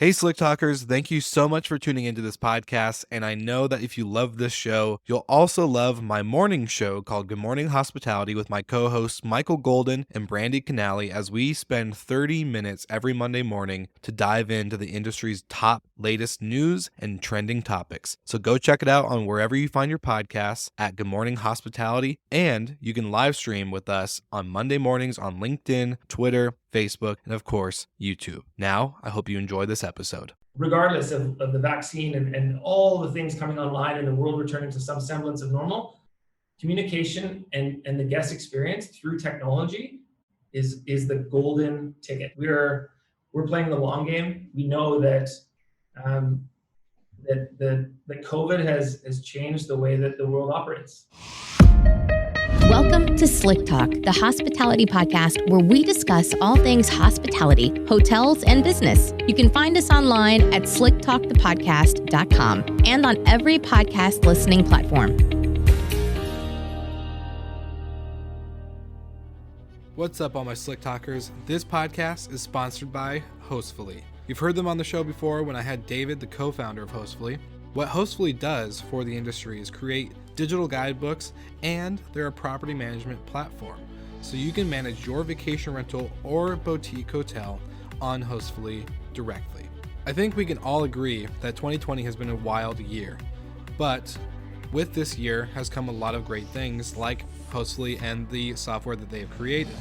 Hey, Slick Talkers, thank you so much for tuning into this podcast. And I know that if you love this show, you'll also love my morning show called Good Morning Hospitality with my co hosts Michael Golden and Brandy Canali, as we spend 30 minutes every Monday morning to dive into the industry's top latest news and trending topics. So go check it out on wherever you find your podcasts at Good Morning Hospitality. And you can live stream with us on Monday mornings on LinkedIn, Twitter, Facebook, and of course, YouTube. Now, I hope you enjoy this episode. Regardless of the vaccine and all the things coming online and the world returning to some semblance of normal, communication and the guest experience through technology is the golden ticket. We're playing the long game. We know that that COVID has changed the way that the world operates. Welcome to Slick Talk, the hospitality podcast where we discuss all things hospitality, hotels, and business. You can find us online at slicktalkthepodcast.com and on every podcast listening platform. What's up, all my Slick Talkers? This podcast is sponsored by Hostfully. You've heard them on the show before when I had David, the co-founder of Hostfully. What Hostfully does for the industry is create digital guidebooks, and they're a property management platform. So you can manage your vacation rental or boutique hotel on Hostfully directly. I think we can all agree that 2020 has been a wild year, but with this year has come a lot of great things like Hostfully and the software that they have created.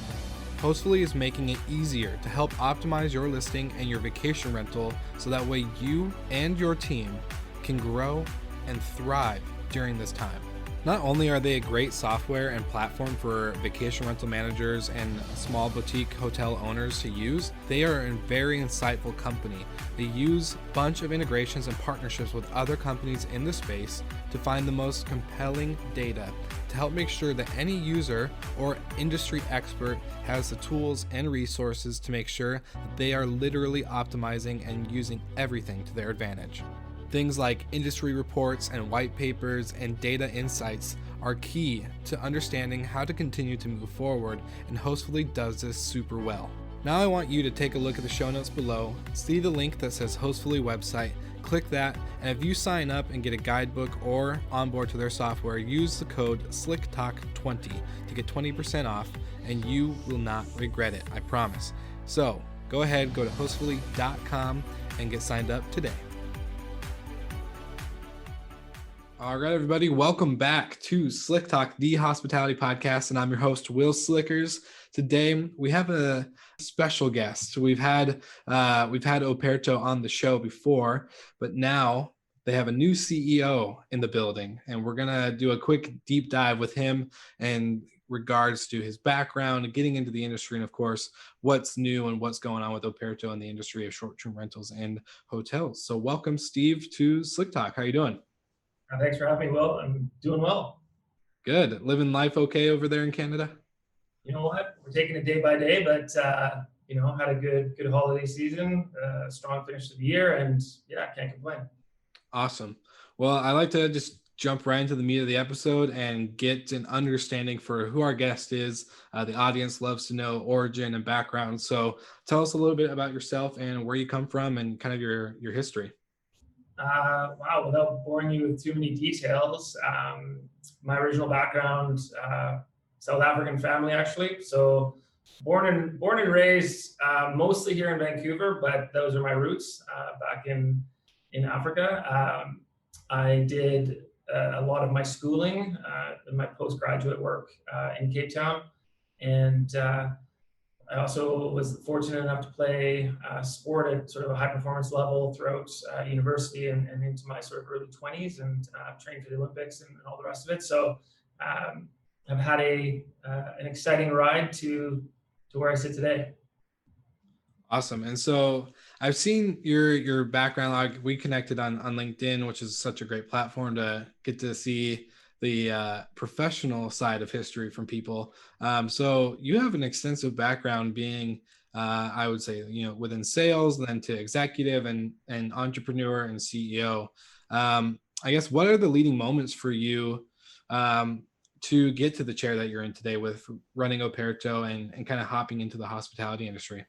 Hostfully is making it easier to help optimize your listing and your vacation rental so that way you and your team can grow and thrive during this time. Not only are they a great software and platform for vacation rental managers and small boutique hotel owners to use, they are a very insightful company. They use a bunch of integrations and partnerships with other companies in the space to find the most compelling data to help make sure that any user or industry expert has the tools and resources to make sure that they are literally optimizing and using everything to their advantage. Things like industry reports and white papers and data insights are key to understanding how to continue to move forward, and Hostfully does this super well. Now I want you to take a look at the show notes below, see the link that says Hostfully website, click that, and if you sign up and get a guidebook or onboard to their software, use the code SlickTalk20 to get 20% off, and you will not regret it, I promise. So go ahead, go to hostfully.com and get signed up today. All right, everybody, welcome back to Slick Talk, the hospitality podcast, and I'm your host, Will Slickers. Today, we have a special guest. We've had Operto on the show before, but now they have a new CEO in the building, and we're gonna do a quick deep dive with him in regards to his background, getting into the industry, and of course, what's new and what's going on with Operto in the industry of short-term rentals and hotels. So, welcome, Steve, to Slick Talk. How are you doing? Thanks for having me, Will. I'm doing well. Good. Living life okay over there in Canada? You know what? We're taking it day by day, but had a good holiday season, strong finish to the year, and yeah, can't complain. Awesome. Well, I like to just jump right into the meat of the episode and get an understanding for who our guest is. The audience loves to know origin and background. So tell us a little bit about yourself and where you come from and kind of your history. Wow, without boring you with too many details, my original background, South African family, actually. So born and raised mostly here in Vancouver, but those are my roots back in Africa. I did a lot of my schooling and my postgraduate work in Cape Town. And I also was fortunate enough to play sport at sort of a high performance level throughout university and into my sort of early 20s, and trained for the Olympics and all the rest of it. So I've had an exciting ride to where I sit today. Awesome. And so I've seen your background. Like, we connected on LinkedIn, which is such a great platform to get to see the professional side of history from people. So you have an extensive background being, I would say, within sales, then to executive and entrepreneur and CEO. I guess, what are the leading moments for you to get to the chair that you're in today with running Operto and kind of hopping into the hospitality industry?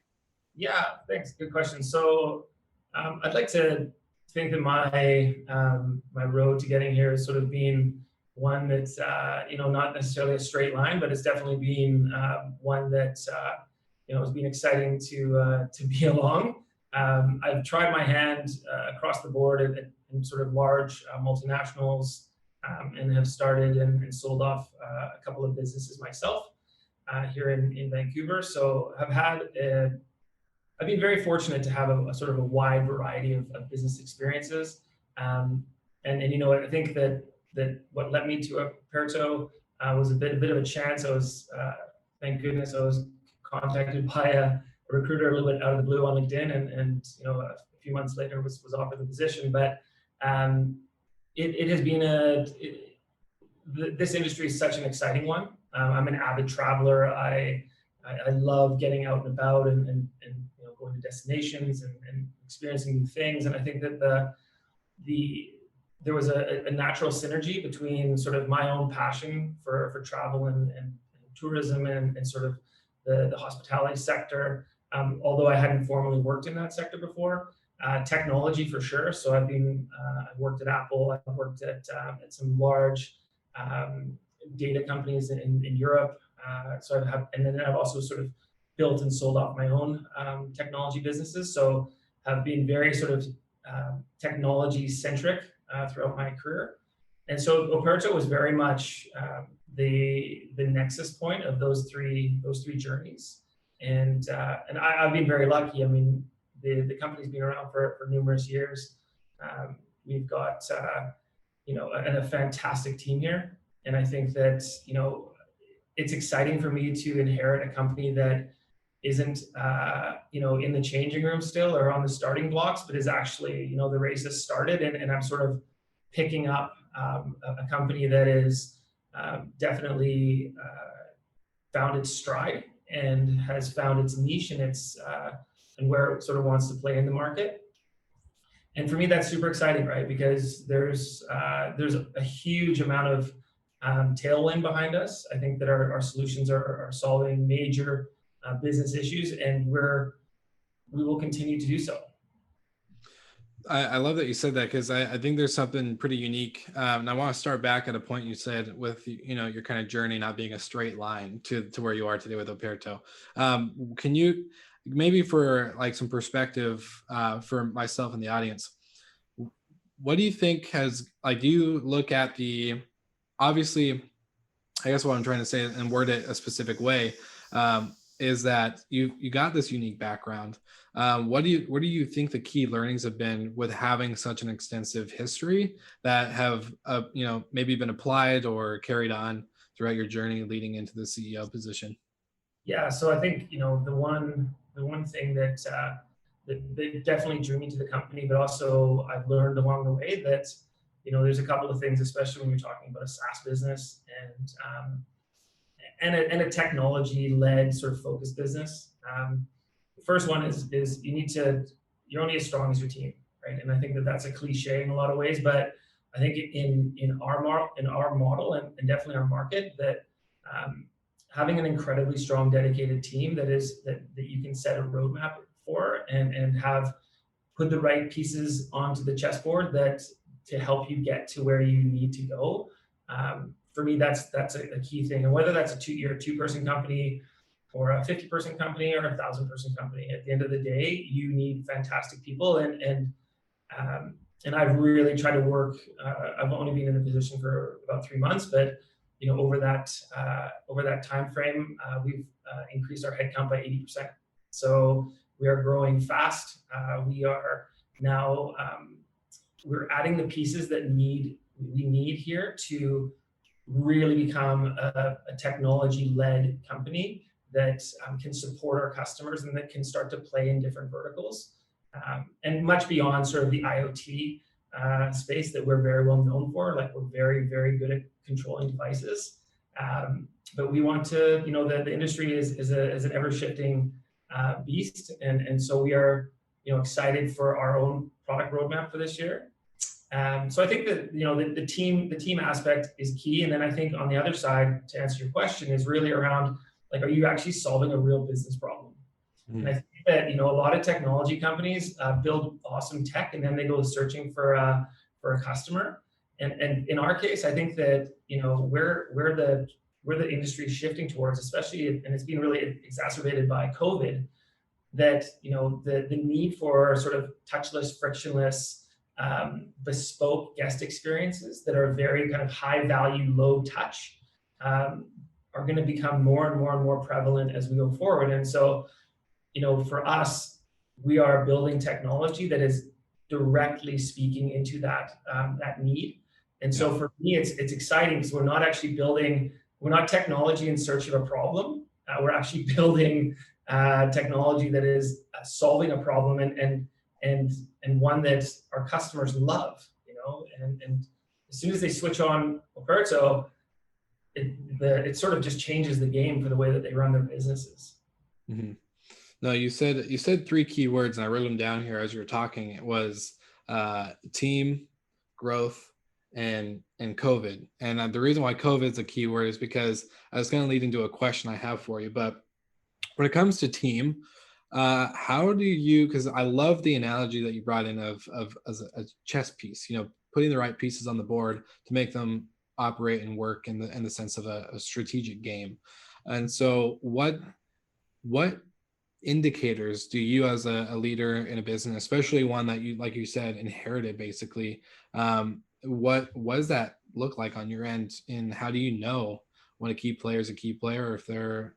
Yeah, thanks. Good question. So I'd like to think that my road to getting here has sort of been one that's not necessarily a straight line, but it's definitely been one that has been exciting to be along. I've tried my hand across the board in sort of large multinationals, and have started and sold off a couple of businesses myself here in Vancouver. So I've been very fortunate to have a sort of a wide variety of business experiences. And I think that what led me to Operto was a bit of a chance. Thank goodness, I was contacted by a recruiter a little bit out of the blue on LinkedIn, and a few months later was offered the position. But it has been this industry is such an exciting one. I'm an avid traveler. I love getting out and about and going to destinations and experiencing new things. And I think that there was a natural synergy between sort of my own passion for travel and tourism and sort of the hospitality sector. Although I hadn't formally worked in that sector before, technology for sure. So I've worked at Apple. I've worked at some large data companies in Europe. And then I've also sort of built and sold off my own technology businesses. So I've been very sort of technology centric throughout my career. And so Operto was very much the nexus point of those three journeys. And I've been very lucky. I mean, the company's been around for numerous years. We've got a fantastic team here, and I think that it's exciting for me to inherit a company that isn't in the changing room still or on the starting blocks, but is actually the race has started, and I'm sort of picking up a company that is definitely found its stride and has found its niche and where it sort of wants to play in the market. And for me, that's super exciting, right? Because there's a huge amount of tailwind behind us. I think that our solutions are solving major business issues, and we will continue to do so. I love that you said that, because I think there's something pretty unique. And I want to start back at a point you said with your kind of journey not being a straight line to where you are today with Operto. Can you maybe, for like some perspective for myself and the audience, what do you think do you look at obviously, I guess what I'm trying to say and word it a specific way, is that you got this unique background. What do you think the key learnings have been with having such an extensive history that have maybe been applied or carried on throughout your journey leading into the CEO position? Yeah, so I think the one thing that definitely drew me to the company, but also I've learned along the way that there's a couple of things, especially when you're talking about a SaaS business and a technology-led sort of focused business. The first one is you're only as strong as your team, right? And I think that that's a cliche in a lot of ways, but I think in our model and definitely our market, that having an incredibly strong, dedicated team that you can set a roadmap for and have put the right pieces onto the chessboard to help you get to where you need to go. For me, that's a key thing. And whether that's a two-person company or a 50-person company or a 1,000-person company, at the end of the day, you need fantastic people. And I've really tried to work. I've only been in the position for about 3 months, but over that time frame, we've increased our headcount by 80%. So we are growing fast. We are now we're adding the pieces that we need here to really become a technology-led company that can support our customers and that can start to play in different verticals and much beyond sort of the IoT space that we're very well known for. Like, we're very, very good at controlling devices, but we want to, the industry is an ever-shifting beast, and so we are excited for our own product roadmap for this year. So I think that the team aspect is key, and then I think on the other side, to answer your question, is really around, like, are you actually solving a real business problem? Mm-hmm. And I think that, a lot of technology companies build awesome tech and then they go searching for a customer. And in our case, I think that, where the industry is shifting towards, especially, and it's been really exacerbated by COVID, that, the need for sort of touchless, frictionless, bespoke guest experiences that are very kind of high value, low touch, are going to become more and more and more prevalent as we go forward. And so, for us, we are building technology that is directly speaking into that need. And so for me, it's exciting because we're not technology in search of a problem. We're actually building technology that is solving a problem and one that our customers love, and as soon as they switch on Operto, it sort of just changes the game for the way that they run their businesses. Mm-hmm. No, you said three key words, and I wrote them down here as you were talking. It was team, growth, and COVID. And the reason why COVID is a key word is because I was going to lead into a question I have for you. But when it comes to team, how do you? Because I love the analogy that you brought in of as a chess piece. Putting the right pieces on the board to make them operate and work in the sense of a strategic game. And so, what indicators do you, as a leader in a business, especially one that you, like you said, inherited basically, what does that look like on your end, and how do you know when a key player is a key player, or if they're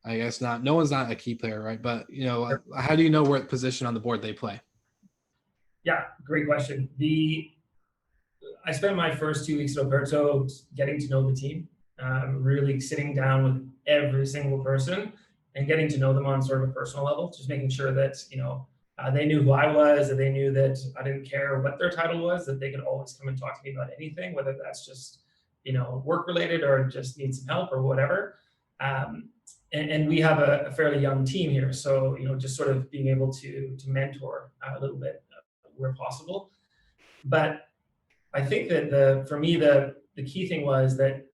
I guess not, no one's not a key player, right? But how do you know what position on the board they play? Yeah, great question. I spent my first 2 weeks at Operto getting to know the team, really sitting down with every single person and getting to know them on sort of a personal level, just making sure that, they knew who I was, that they knew that I didn't care what their title was, that they could always come and talk to me about anything, whether that's just, work related or just need some help or whatever. And we have a fairly young team here. So, just sort of being able to mentor a little bit where possible. But I think that for me, the key thing was that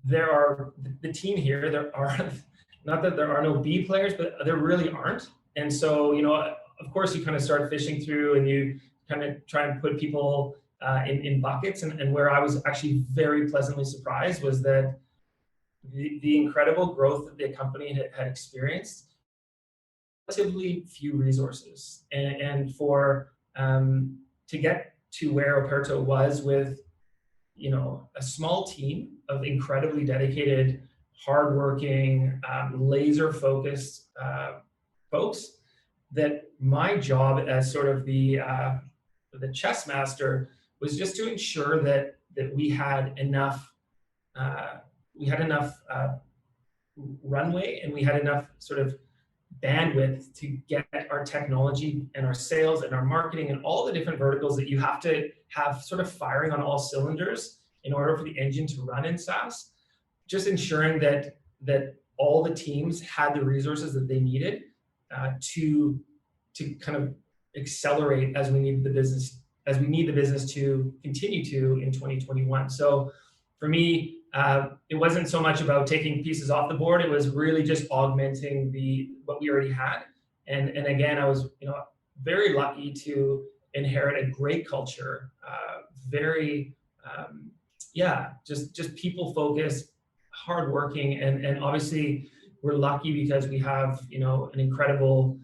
the team here, there are, not that there are no B players, but there really aren't. And so, of course, you kind of start fishing through and you kind of try and put people in buckets. And where I was actually very pleasantly surprised was that the incredible growth that the company had experienced, relatively few resources. And for to get to where Operto was with, a small team of incredibly dedicated, hardworking, laser-focused folks, that my job as sort of the chess master was just to ensure that we had enough runway and we had enough sort of bandwidth to get our technology and our sales and our marketing and all the different verticals that you have to have sort of firing on all cylinders in order for the engine to run in SaaS. Just ensuring that all the teams had the resources that they needed to kind of accelerate as we need the business to continue to in 2021. So for me, it wasn't so much about taking pieces off the board. It was really just augmenting what we already had. And again, I was very lucky to inherit a great culture, just people focused, hardworking, and obviously we're lucky because we have an incredible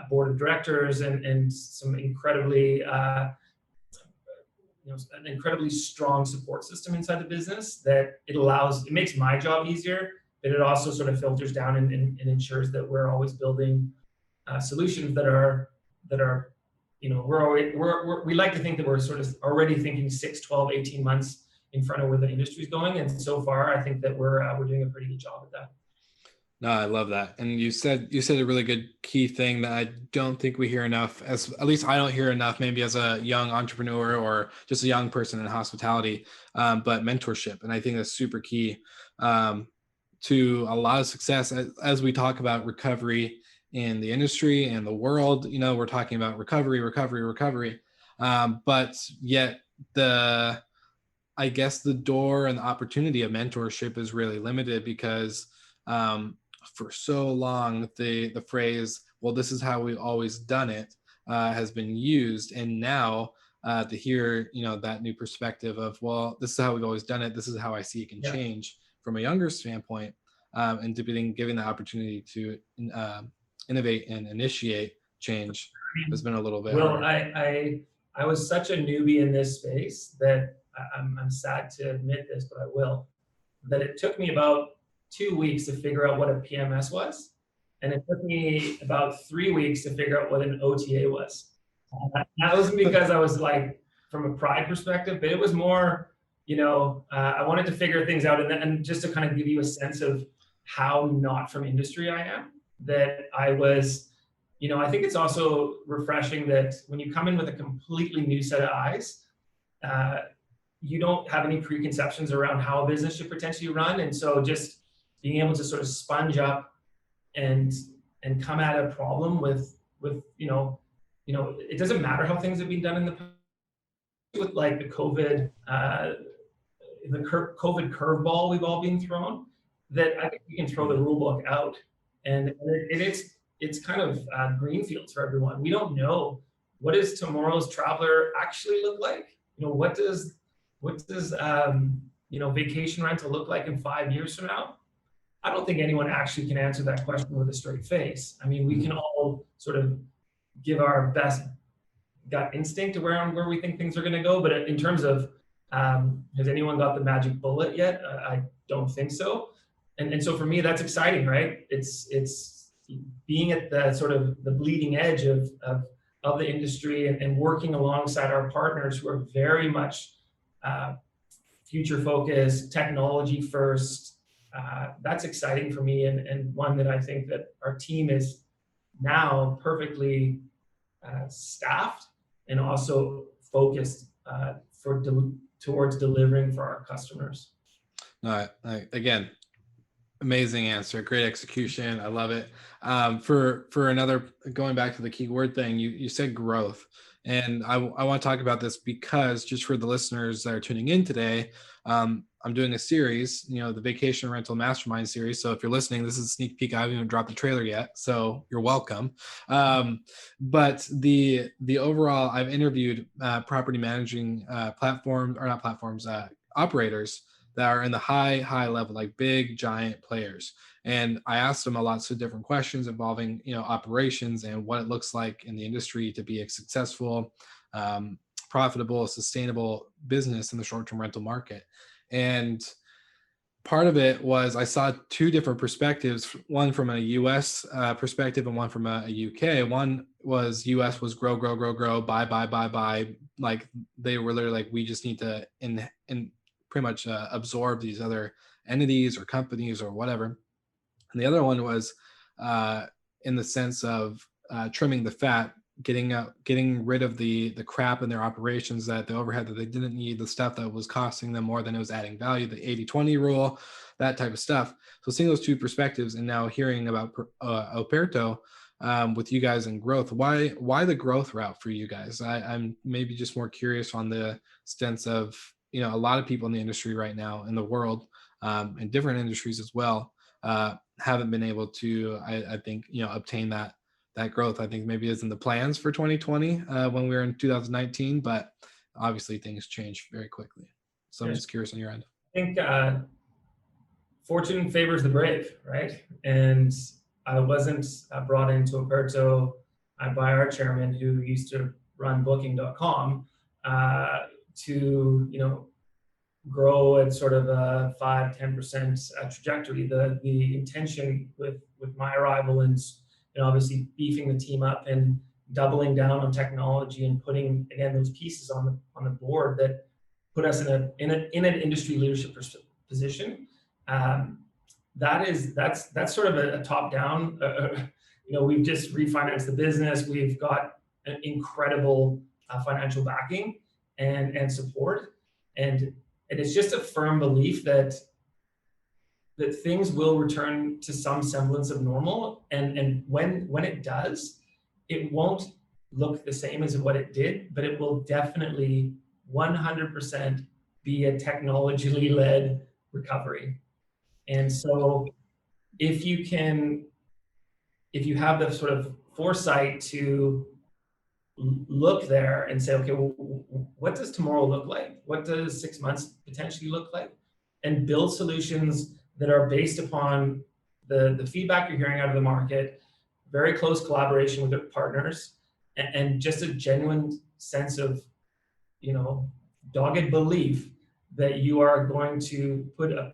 board of directors and some incredibly an incredibly strong support system inside the business that it makes my job easier, but it also sort of filters down and ensures that we're always building solutions that are we like to think that we're sort of already thinking 6, 12, 18 months in front of where the industry is going. And so far, I think that we're doing a pretty good job at that. No, I love that. And you said a really good key thing that I don't think we hear enough, at least I don't hear enough, maybe as a young entrepreneur or just a young person in hospitality, but mentorship. And I think that's super key to a lot of success. As we talk about recovery in the industry and the world, we're talking about recovery. But yet I guess the door and the opportunity of mentorship is really limited because for so long, the phrase, well, this is how we've always done it, has been used. And now to hear, that new perspective of, well, this is how we've always done it, this is how I see it can Yeah. change from a younger standpoint, and to being given the opportunity to innovate and initiate change has been a little bit Well, harder. I was such a newbie in this space that I'm sad to admit this, but I will, that it took me about 2 weeks to figure out what a PMS was. And it took me about 3 weeks to figure out what an OTA was. That wasn't because I was like, from a pride perspective, but it was more, I wanted to figure things out. And just to kind of give you a sense of how not from industry I am, that I was, I think it's also refreshing that when you come in with a completely new set of eyes, you don't have any preconceptions around how a business should potentially run. And so just being able to sort of sponge up and come at a problem with it doesn't matter how things have been done in the past, with like the COVID curveball we've all been thrown, that I think you can throw the rule book out, and it's kind of greenfields for everyone. We don't know, what does tomorrow's traveler actually look like? What does vacation rental look like in 5 years from now? I don't think anyone actually can answer that question with a straight face. I mean, we can all sort of give our best gut instinct around where we think things are going to go, but in terms of has anyone got the magic bullet yet? I don't think so. And so for me, that's exciting, right? It's being at the sort of the bleeding edge of the industry and working alongside our partners who are very much future focused, technology first. That's exciting for me, and one that I think that our team is now perfectly staffed and also focused towards delivering for our customers. No, again, amazing answer, great execution. I love it. For another, going back to the keyword thing, you said growth. And I want to talk about this because just for the listeners that are tuning in today, I'm doing a series, the Vacation Rental Mastermind series. So if you're listening, this is a sneak peek. I haven't even dropped the trailer yet, so you're welcome. But the overall, I've interviewed property managing operators that are in the high level, like big giant players. And I asked them lots of different questions involving, operations and what it looks like in the industry to be a successful, profitable, sustainable business in the short-term rental market. And part of it was I saw two different perspectives, one from a US perspective and one from a UK. One was US was grow, buy. Like they were literally like, we just need to in pretty much absorb these other entities or companies or whatever. And the other one was in the sense of trimming the fat, getting rid of the crap in their operations, that the overhead that they didn't need, the stuff that was costing them more than it was adding value, the 80-20 rule, that type of stuff. So seeing those two perspectives and now hearing about Operto with you guys in growth, why the growth route for you guys? I'm maybe just more curious on the sense of, a lot of people in the industry right now in the world, in different industries as well, haven't been able to, I think, obtain that growth. I think maybe isn't the plans for 2020 when we were in 2019, but obviously things change very quickly. So I'm just curious on your end. I think fortune favors the brave, right? And I wasn't brought into Operto by our chairman, who used to run Booking.com, to grow at sort of a 5-10% trajectory. The intention with my arrival and obviously beefing the team up and doubling down on technology and putting, again, those pieces on the board that put us in an industry leadership position. That's sort of a top down. We've just refinanced the business. We've got an incredible financial backing and support, and it's just a firm belief that things will return to some semblance of normal, and when it does, it won't look the same as what it did, but it will definitely 100% be a technologically led recovery. And so if you have the sort of foresight to look there and say, okay, well, what does tomorrow look like? What does 6 months potentially look like? And build solutions that are based upon the feedback you're hearing out of the market, very close collaboration with your partners, and just a genuine sense of, dogged belief that you are going to put a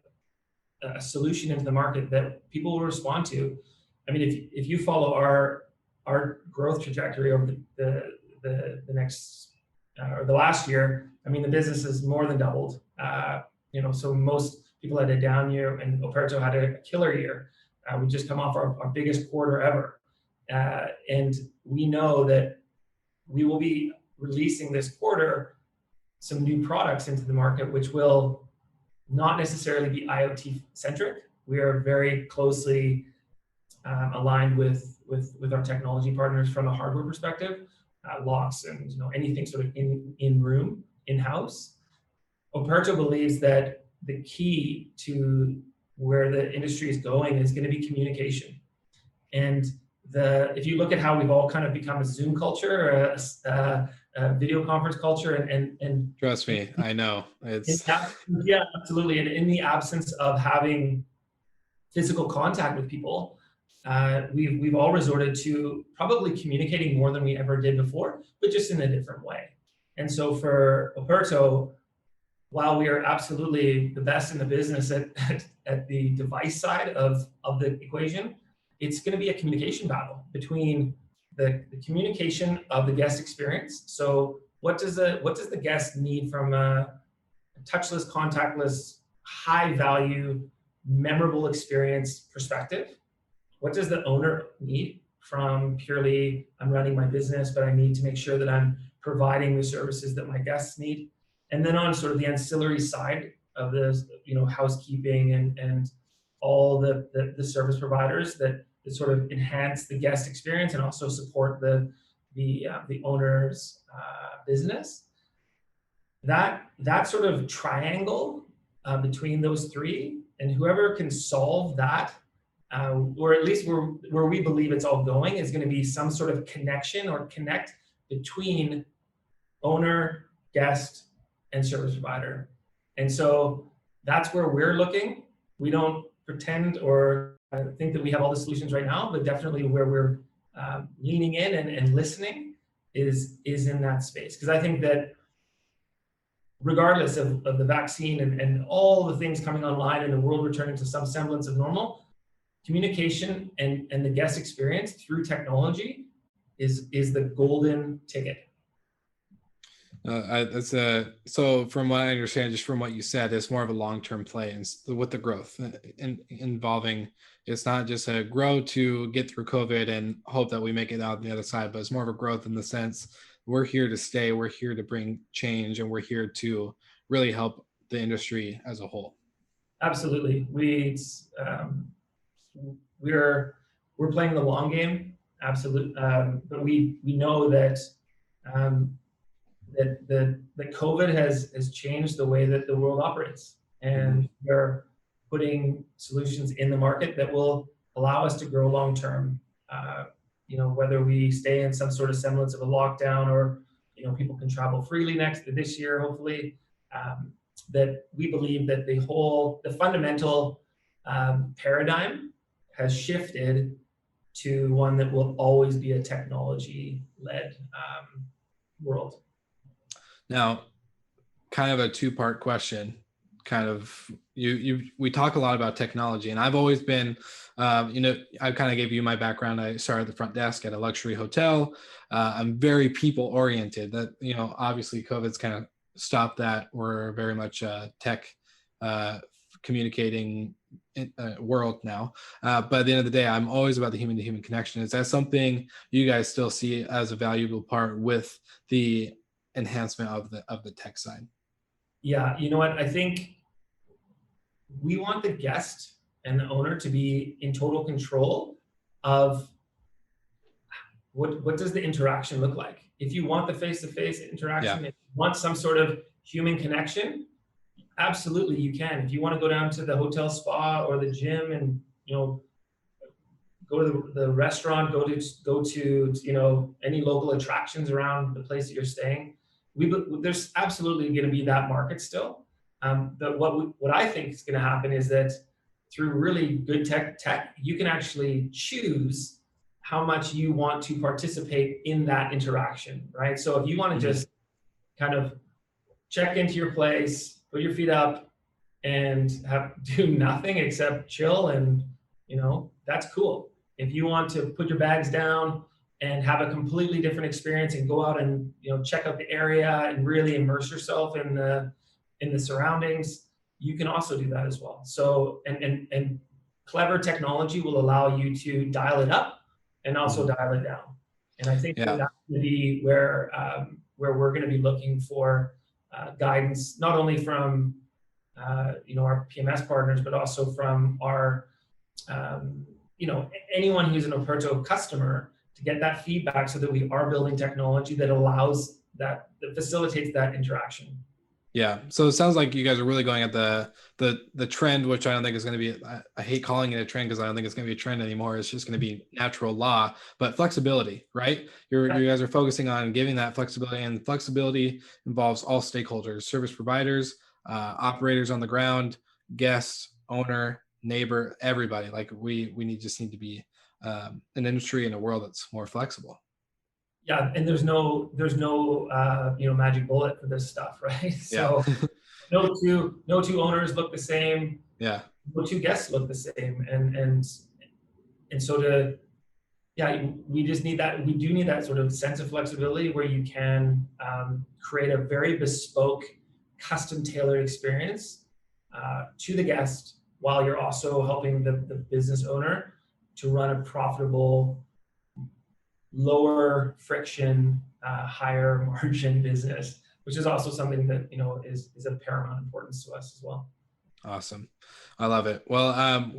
solution into the market that people will respond to. I mean, if you follow our growth trajectory over the next or the last year, I mean, the business has more than doubled. So most people had a down year, and Operto had a killer year. We just come off our biggest quarter ever, and we know that we will be releasing this quarter some new products into the market, which will not necessarily be IoT centric. We are very closely aligned with our technology partners from a hardware perspective, locks and anything sort of in room, in house. Operto believes that the key to where the industry is going is going to be communication. And if you look at how we've all kind of become a Zoom culture, a video conference culture, and trust me, I know it's yeah, absolutely. And in the absence of having physical contact with people, we've all resorted to probably communicating more than we ever did before, but just in a different way. And so for Operto, while we are absolutely the best in the business at the device side of the equation, it's going to be a communication battle between the communication of the guest experience. So what does the guest need from a touchless, contactless, high value, memorable experience perspective? What does the owner need from purely, I'm running my business, but I need to make sure that I'm providing the services that my guests need? And then on sort of the ancillary side of this, housekeeping and all the service providers that sort of enhance the guest experience and also support the owner's business. That sort of triangle between those three, and whoever can solve that, or at least where we believe it's all going, is going to be some sort of connection or connect between owner, guest, and service provider. And so that's where we're looking. We don't pretend or think that we have all the solutions right now, but definitely where we're leaning in and listening is in that space. Because I think that regardless of the vaccine and all the things coming online and the world returning to some semblance of normal, communication and the guest experience through technology is the golden ticket. So from what I understand, just from what you said, it's more of a long-term play and with the growth involving, it's not just a grow to get through COVID and hope that we make it out on the other side, but it's more of a growth in the sense we're here to stay, we're here to bring change, and we're here to really help the industry as a whole. Absolutely. We're playing the long game, absolutely. But we know that that COVID has changed the way that the world operates, and we're putting solutions in the market that will allow us to grow long term. Whether we stay in some sort of semblance of a lockdown or people can travel freely this year, hopefully. That we believe that the fundamental paradigm has shifted to one that will always be a technology-led world. Now, kind of a two-part question. We talk a lot about technology, and I've always been, I kind of gave you my background. I started at the front desk at a luxury hotel. I'm very people-oriented. That, obviously COVID's kind of stopped that. We're very much tech communicating world now. But at the end of the day, I'm always about the human-to-human connection. Is that something you guys still see as a valuable part with the enhancement of the tech side? Yeah, you know what? I think we want the guest and the owner to be in total control of what does the interaction look like. If you want the face-to-face interaction, if you want some sort of human connection, absolutely you can. If you want to go down to the hotel spa or the gym and go to the restaurant, go to any local attractions around the place that you're staying. There's absolutely going to be that market still. But what I think is going to happen is that through really good tech, you can actually choose how much you want to participate in that interaction, right? So if you want to just kind of check into your place, put your feet up, and do nothing except chill, and that's cool. If you want to put your bags down and have a completely different experience and go out and check out the area and really immerse yourself in the surroundings, you can also do that as well. So and clever technology will allow you to dial it up and also dial it down. And I think that's going to be where we're going to be looking for guidance, not only from our PMS partners, but also from our anyone who's an Operto customer, to get that feedback so that we are building technology that facilitates that interaction. Yeah. So it sounds like you guys are really going at the trend, which I don't think is going to be, I hate calling it a trend because I don't think it's going to be a trend anymore. It's just going to be natural law, but flexibility, right? You guys are focusing on giving that flexibility, and flexibility involves all stakeholders, service providers, operators on the ground, guests, owner, neighbor, everybody. Like we just need to be an industry and a world that's more flexible. Yeah, and there's no magic bullet for this stuff, right? So no two owners look the same. Yeah. No two guests look the same, and so we just need that. We do need that sort of sense of flexibility where you can create a very bespoke, custom tailored experience to the guest, while you're also helping the business owner to run a profitable, lower friction, higher margin business, which is also something that is of paramount importance to us as well. Awesome. I love it. Well,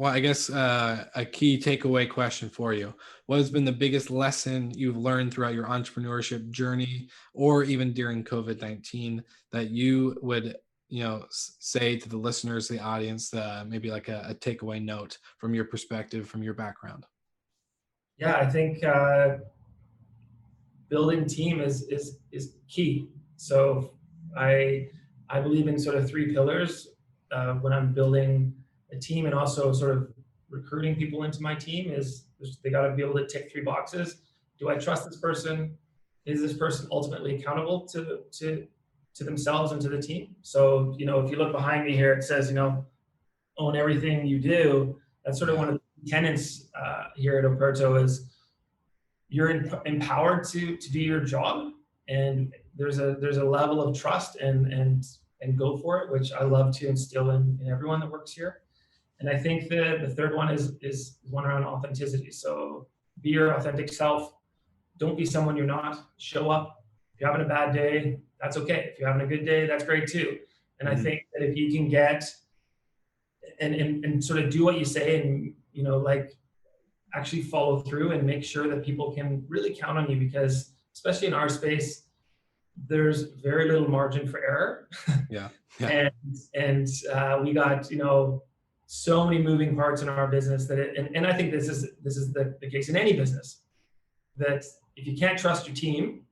I guess a key takeaway question for you: what has been the biggest lesson you've learned throughout your entrepreneurship journey, or even during COVID-19, that you would say to the listeners, the audience, maybe like a takeaway note from your perspective, from your background? Yeah, I think building team is key. So I believe in sort of three pillars when I'm building a team, and also sort of recruiting people into my team. Is they got to be able to tick three boxes. Do I trust this person? Is this person ultimately accountable to themselves and to the team? So if you look behind me here, it says own everything you do. That's sort of one of the tenets here at Operto, is you're empowered to do your job, and there's a level of trust and go for it, which I love to instill in everyone that works here. And I think the third one is one around authenticity. So be your authentic self. Don't be someone you're not. Show up. If you're having a bad day, that's okay. If you're having a good day, that's great too. And I think that if you can get and sort of do what you say, and actually follow through and make sure that people can really count on you, because especially in our space, there's very little margin for error. Yeah. and we got so many moving parts in our business that and I think this is the case in any business, that if you can't trust your team,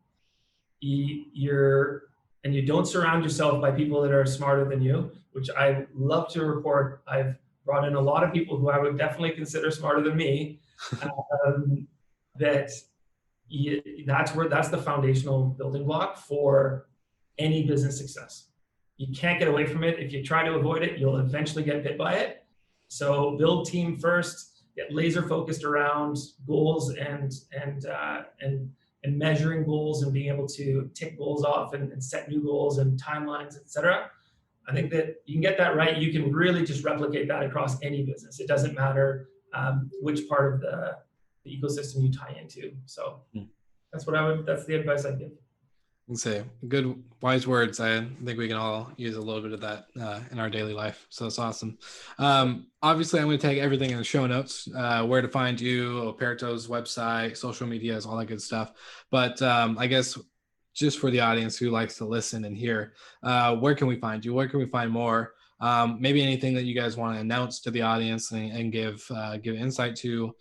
you don't surround yourself by people that are smarter than you, which I love to report. I've brought in a lot of people who I would definitely consider smarter than me. That's the foundational building block for any business success. You can't get away from it. If you try to avoid it, you'll eventually get bit by it. So build team first, get laser focused around goals and measuring goals, and being able to tick goals off and set new goals and timelines, etc. I think that you can get that right. You can really just replicate that across any business. It doesn't matter which part of the ecosystem you tie into. So that's the advice I'd give. Say good, wise words. I think we can all use a little bit of that in our daily life. So that's awesome. Obviously, I'm going to tag everything in the show notes, where to find you, Operto's website, social medias, all that good stuff. But I guess just for the audience who likes to listen and hear, where can we find you? Where can we find more maybe anything that you guys want to announce to the audience and give insight to,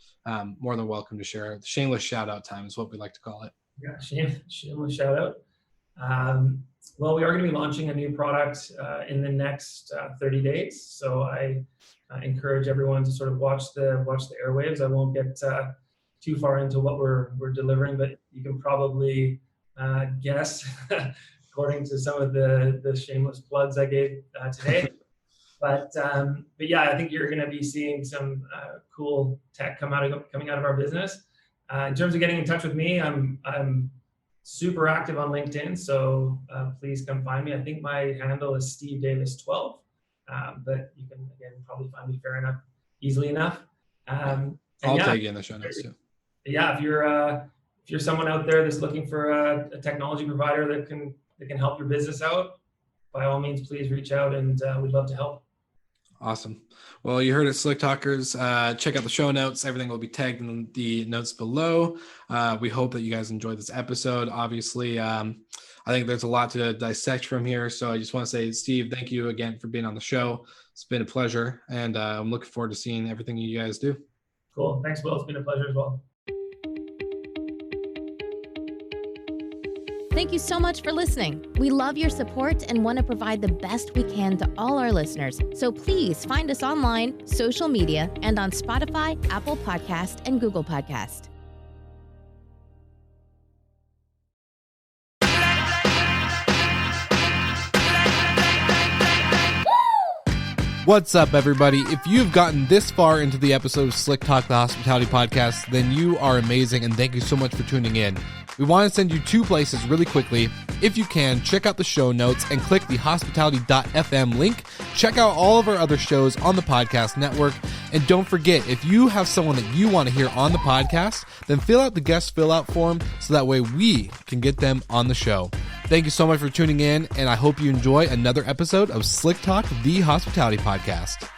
more than welcome to share. Shameless shout out time is what we like to call it. Yeah, shameless shout out. Well, we are going to be launching a new product in the next 30 days. So I encourage everyone to sort of watch the airwaves. I won't get too far into what we're delivering, but you can probably guess according to some of the shameless plugs I gave today. But yeah, I think you're going to be seeing some cool tech coming out of our business. In terms of getting in touch with me, I'm super active on LinkedIn, so please come find me. I think my handle is Steve Davis 12, but you can again probably find me easily enough. I'll tag you in the show notes too. Yeah, if you're someone out there that's looking for a technology provider that can help your business out, by all means, please reach out, and we'd love to help. Awesome. Well, you heard it, Slick Talkers. Check out the show notes. Everything will be tagged in the notes below. We hope that you guys enjoyed this episode. Obviously, I think there's a lot to dissect from here. So I just want to say, Steve, thank you again for being on the show. It's been a pleasure. And I'm looking forward to seeing everything you guys do. Cool. Thanks, Will. It's been a pleasure as well. Thank you so much for listening. We love your support and want to provide the best we can to all our listeners. So please find us online, social media, and on Spotify, Apple Podcast, and Google Podcast. What's up, everybody? If you've gotten this far into the episode of Slick Talk, the Hospitality Podcast, then you are amazing, and thank you so much for tuning in. We want to send you two places really quickly. If you can, check out the show notes and click the hospitality.fm link. Check out all of our other shows on the podcast network. And don't forget, if you have someone that you want to hear on the podcast, then fill out the guest fill out form so that way we can get them on the show. Thank you so much for tuning in, and I hope you enjoy another episode of Slick Talk, the Hospitality Podcast.